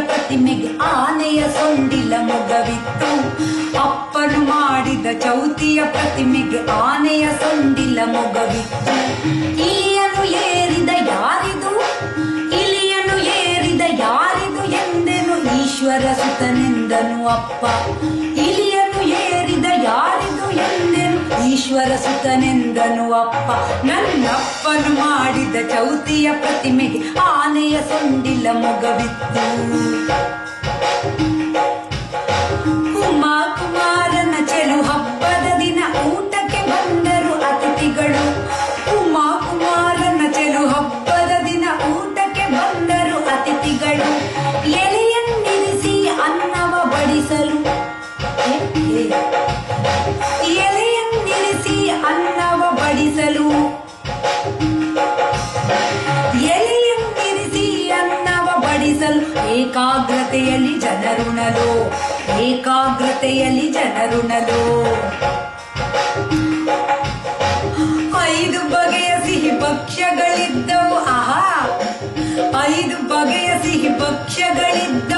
ಪ್ರತಿಮೆಗೆ ಆನೆಯ ಸೊಂಡಿಲ ಮೊಗವಿತ್ತು. ಅಪ್ಪನು ಮಾಡಿದ ಚೌತಿಯ ಪ್ರತಿಮೆಗೆ ಆನೆಯ ಸೊಂಡಿಲ ಮೊಗವಿತ್ತು. ಇಲಿಯನ್ನು ಏರಿದ ಯಾರಿದು, ಇಲಿಯನ್ನು ಏರಿದ ಯಾರಿದು ಎಂದೆನು ಈಶ್ವರ ಸುತನೆಂದನು ಅಪ್ಪ. ಇಲಿಯನ್ನು ಏರಿದ ಯಾರಿದು ಎಂದೆನು ಈಶ್ವರ ಸುತನೆಂದನು ಅಪ್ಪ. ನನ್ನಪ್ಪನು ಮಾಡಿದ ಚೌತಿಯ ಪ್ರತಿಮೆಗೆ ಆನೆಯ ಸೊಂಡಿಲ ಮೊಗವಿತ್ತು. ಉಮಾ ಕುಮಾರನ ಚೆಲು ಹಬ್ಬದ ದಿನ ಊಟಕ್ಕೆ ಬಂದರು ಅತಿಥಿಗಳು. ಉಮಾ ಕುಮಾರನ ಚೆಲು ಹಬ್ಬದ ದಿನ ಊಟಕ್ಕೆ ಬಂದರು ಅತಿಥಿಗಳು. ಎಲೆಯನ್ನಿರಿಸಿ ಅನ್ನವ ಬಡಿಸಲು, ಎಲೆಯನ್ನಿರಿಸಿ ಅನ್ನವ ಬಡಿಸಲು, ಎಲೆಯನ್ನಿರಿಸಿ ಅನ್ನವ ಬಡಿಸಲು ಏಕಾಗ್ರತೆಯಲ್ಲಿ ಜನರುಣಲು, ಏಕಾಗ್ರತೆಯಲ್ಲಿ ಜನರುಣಲು. 5 ಬಗೆಯ ಸಿಹಿ ಭಕ್ಷ್ಯಗಳಿದ್ದವು. ಆಹಾ, 5 ಬಗೆಯ ಸಿಹಿ ಭಕ್ಷ್ಯಗಳಿದ್ದವು.